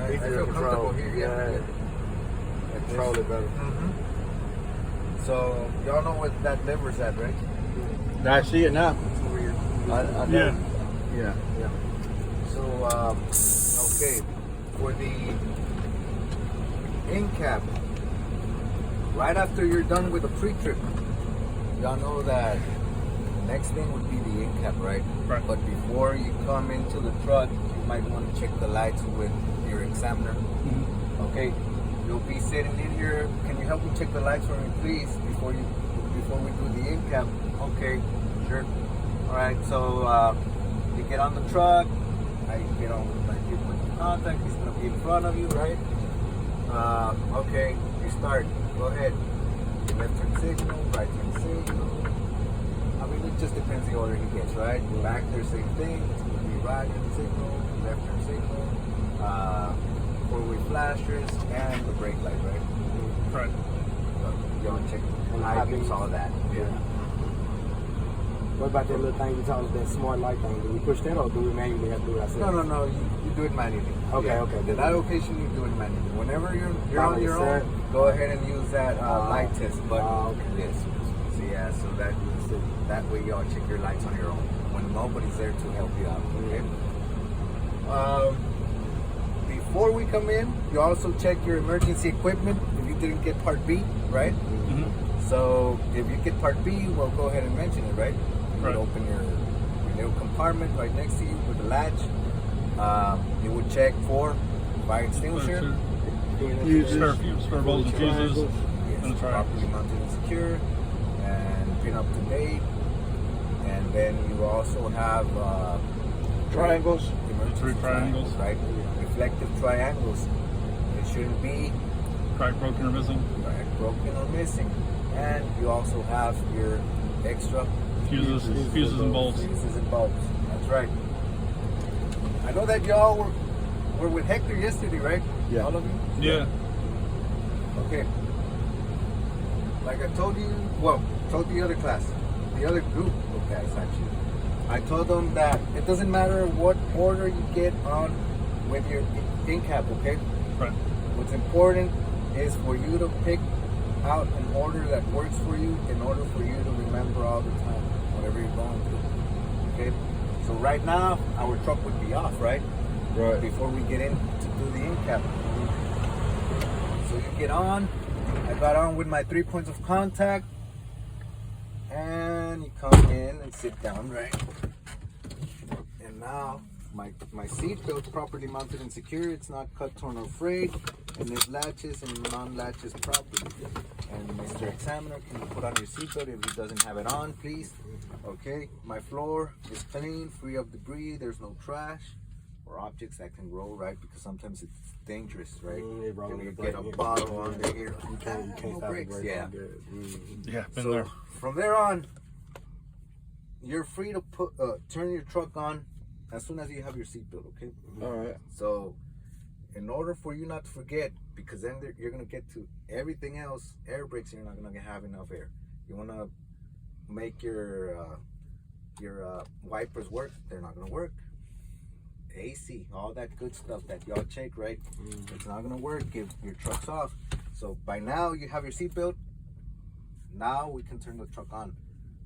I feel comfortable here. Yeah. Control it better. So y'all know what that lever's at, right? I see it now. Yeah. Yeah. So okay, for the in cap, right after you're done with the pre-trip, y'all know that the next thing would be the in cap, right? Right. But before you come into the truck, you might want to check the lights with your examiner. Okay, you'll be sitting in here. Can you help me check the lights for me, please, before we do the in cap? Okay, sure. All right. So you get on the truck. You get on, like, you put the contact. He's gonna be in front of you, right? Okay. You start. Go ahead. Left turn signal, right turn signal. I mean, it just depends the order he gets, right? Back there, same thing. It's gonna be right turn signal, left turn signal, four-way flashers, and the brake light, right? Right. You want to check high beams, all of that. Yeah. What about that little thing you told us, that smart light thing? Do we push that or do we manually have to do it ourselves? No. You do it manually. Okay. In that location, you do it manually. Whenever you're on your own, go ahead and use that light test button. Yes. So yeah, so that way y'all check your lights on your own when nobody's there to help you out. Okay. Before we come in, you also check your emergency equipment if you didn't get Part B, right? So if you get Part B, well, go ahead and mention it, right? You would open your little compartment right next to you with the latch. You would check for fire extinguisher, Spare bolts and fuses. yes, properly mounted and secure, and pin up to date. And then you also have Triangles. emergency 3 triangles. right? Reflective triangles. It shouldn't be Cracked, broken, or missing. broken or missing. And you also have your extra Fuses and bolts. fuses and bolts. That's right. I know that y'all were with Hector yesterday, right? Yeah. All of you? Yeah. Okay. Like I told you, told the other class, the other group of guys actually. I told them that it doesn't matter what order you get on with your in cap, okay? Right. What's important is for you to pick out an order that works for you in order for you to remember all the time whatever you're going through. Okay? So right now our truck would be off, right? Right. Before we get in to do the in cap. So you get on. I got on with my 3 points of contact. And you come in and sit down, right? And now my seat belt's properly mounted and secure. It's not cut, torn, or frayed. And it latches and non-latches properly. And Mr. Examiner, can you put on your seatbelt if he doesn't have it on, please? Okay, my floor is clean, free of debris. There's no trash or objects that can roll, right? Because sometimes it's dangerous, right? If you get a bottle under here, You can't no stop brakes, it. yeah. Yeah, been So there. from there on, you're free to turn your truck on as soon as you have your seatbelt, okay? All right. So in order for you not to forget, because then you're going to get to everything else, air brakes, you're not going to have enough air. You want to make your wipers work, they're not going to work. AC, all that good stuff that y'all check, right? It's not going to work if your truck's off. So by now you have your seatbelt. Now we can turn the truck on.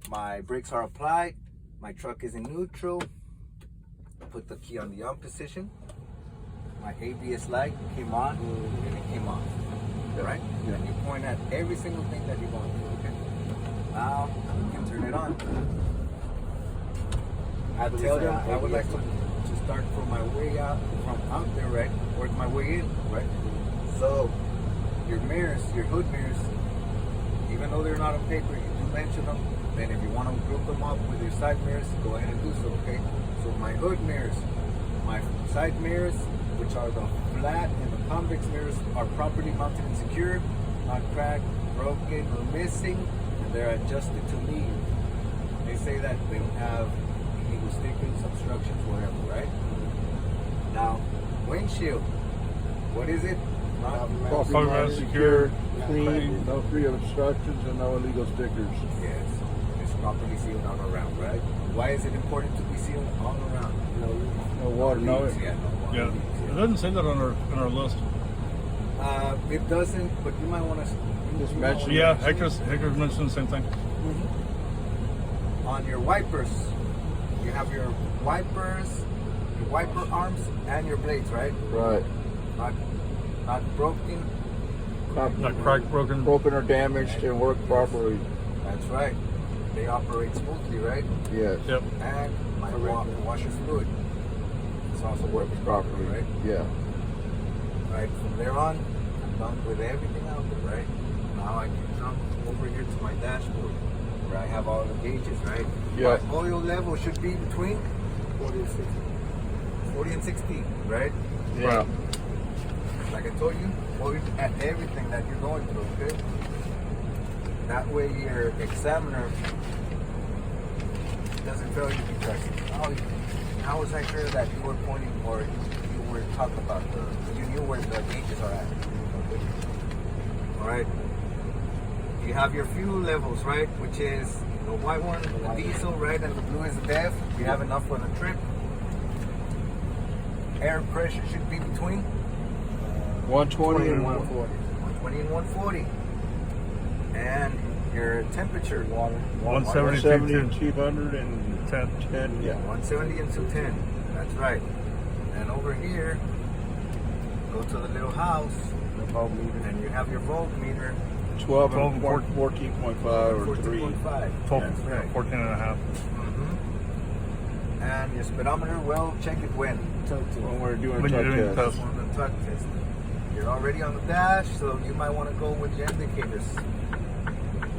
My brakes are applied. My truck is in neutral. Put the key on the on position. My ABS light came on and it came off. Right? Yeah. And you point at every single thing that you're going through, okay? Now we can turn it on. I tell them I would like to start from my way out, from out there, right? Work my way in, right? So your mirrors, your hood mirrors, even though they're not on paper, you do mention them. Then if you want to group them up with your side mirrors, go ahead and do so, okay? So my hood mirrors, my side mirrors, which are the flat and the convex mirrors, are properly mounted and secure, not cracked, broken, or missing, and they're adjusted to lead. They say that they don't have illegal stickers, obstructions, whatever, right? Now, windshield, what is it? Properly secure, clean, no free obstructions, and no illegal stickers. Yes, it's properly sealed all around, right? Why is it important to be sealed all around? No water, no leaks, yeah, no water Yeah. leaks, yeah. It doesn't say that on our list. It doesn't, but you might want to Just mention it. Yeah, Hector's mentioned the same thing. on your wipers. You have your wipers, your wiper arms, and your blades, right? Right. Not broken. Not cracked, broken. Broken or damaged and work properly. That's right. They operate smoothly, right? Yes. Yep. And my washer fluid. It's also working properly, right? Yeah. Right. From there on, I'm done with everything out there, right? Now I can jump over here to my dashboard where I have all the gauges, right? Yeah. My oil level should be between 40 and 60. 40 and 60, right? Yeah. Like I told you, look at everything that you're going through, okay? That way your examiner doesn't fail you because, oh, how was I sure that you were pointing or you were talking about you knew where the gauges are at? Okay. All right. You have your fuel levels, right? Which is the white one, the diesel, right? And the blue is the DEF. You have enough for the trip. Air pressure should be between 120 and 140. 120 and 140. And your temperature, water, 170 and 210. 10. Yeah. 170 and 210. That's right. And over here, go to the little house, and you have your voltmeter, 12 12 and and 14.5 or 3. 14.5. 12, That's right. 14 and a half. And your speedometer, well, check it when When we're doing When you're tug doing test. test. on the tug test. You're already on the dash, so you might want to go with your indicators.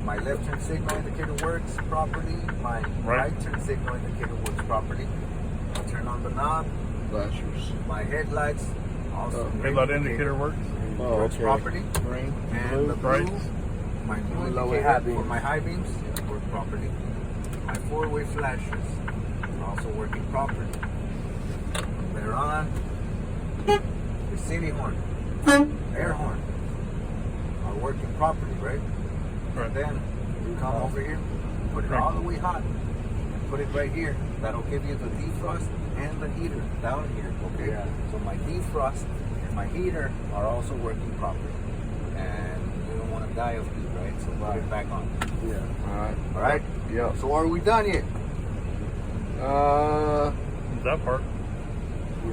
My left turn signal indicator works properly. My Right. right turn signal indicator works properly. I turn on the knob. Flashers. My headlights also. Headlight indicator works. Oh, works okay. properly. Green. And the blue, Right. my blue Lower indicator high for beams. my high beams work properly. My four-way flashers are also working properly. They're on. The city horn, air horn are working properly, right? Right. And then you come over here, put it all the way hot, and put it right here. That'll give you the defrost and the heater down here, okay? Yeah. So my defrost and my heater are also working properly. And you don't want to die of heat, right? So put it back on. Yeah. All right. All right? Yeah. So are we done yet? That part.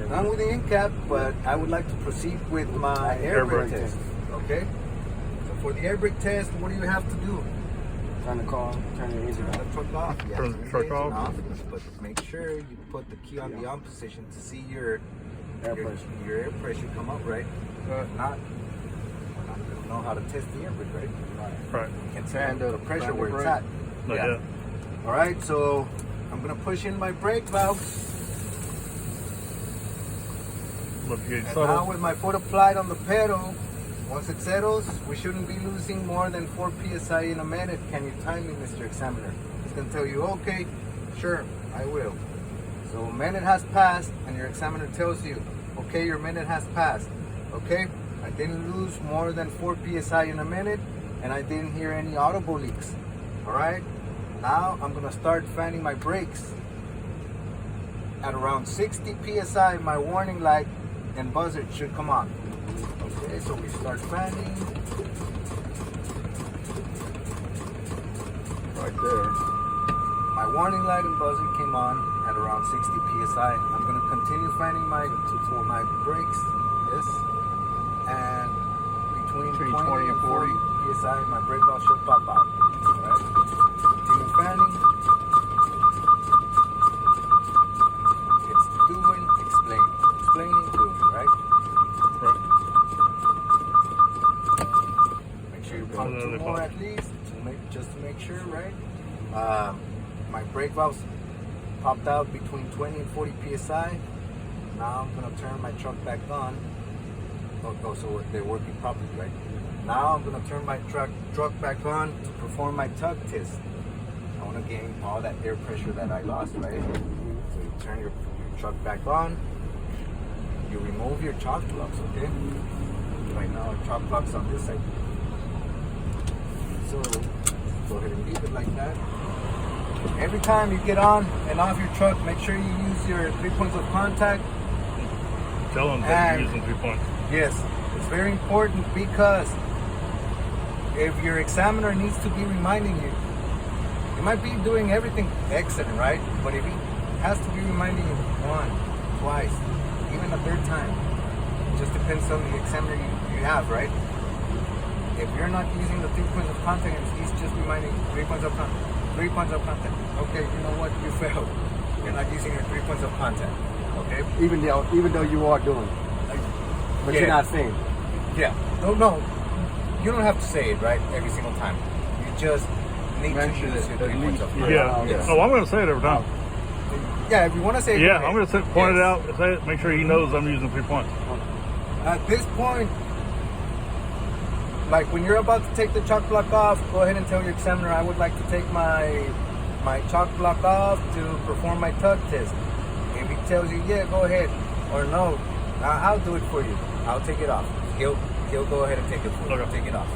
Done with the in cap, but I would like to proceed with my air brake test. Okay? So for the air brake test, what do you have to do? Turn the car, turn the engine Turn on. the truck off. Yes, Turn the truck engine off. But make sure you put the key on the on position to see your Air pressure. your air pressure come up, right? If not, we're not going to know how to test the air brake, right? Right. You can find the pressure find the where it's brake. at. Not Yeah. yet. All right, so I'm going to push in my brake valve. Lift gauge And now settle. with my foot applied on the pedal, once it settles, we shouldn't be losing more than 4 psi in a minute. Can you time me, Mr. Examiner? He's going to tell you, okay, sure, I will. So a minute has passed, and your examiner tells you, okay, your minute has passed. Okay, I didn't lose more than 4 psi in a minute, and I didn't hear any audible leaks. All right, now I'm going to start fanning my brakes. At around 60 psi, my warning light and buzzer should come on. Okay, so we start fanning. Right there. My warning light and buzzer came on at around 60 psi. I'm going to continue fanning my brakes. Yes. And between 20 and 40 psi, my brake valve should pop out. Alright. Continue fanning. It's doing, explaining. Explaining, doing, right? Right. Make sure you pump Another 2 more pump. at least, just to make sure, right? My brake valves popped out between 20 and 40 psi. Now I'm gonna turn my truck back on. Oh, so they're working properly, right? Now I'm gonna turn my truck back on to perform my tug test. I wanna gain all that air pressure that I lost, right? So you turn your truck back on. You remove your chock plugs, okay? Right now, our chock plugs on this side. So go ahead and leave it like that. Every time you get on and off your truck, make sure you use your 3 points of contact tell them that you're And- using 3 points. Yes, it's very important because if your examiner needs to be reminding you, you might be doing everything excellent, right? But if he has to be reminding you one, twice, even a third time, it just depends on the examiner you have, right? If you're not using the 3 points of contact and he's just reminding you 3 points of contact, 3 points of contact, okay, you know what? You failed. You're not using your 3 points of contact, okay? Even though you are doing it, but Yeah. you're not saying. Yeah. No. You don't have to say it, right, every single time. You just need Mention to use it your at 3 points least. of Yeah. contact. Yes. Oh, I'm going to say it every time. Yeah, if you want to say it, Yeah, go I'm ahead. going to point it Yes. out, say it, make sure he knows I'm using 3 points. At this point, like when you're about to take the chalk block off, go ahead and tell your examiner, I would like to take my chalk block off to perform my tug test. If he tells you, yeah, go ahead, or no, I'll do it for you. I'll take it off. He'll go ahead and take it for you. Okay. Take it off.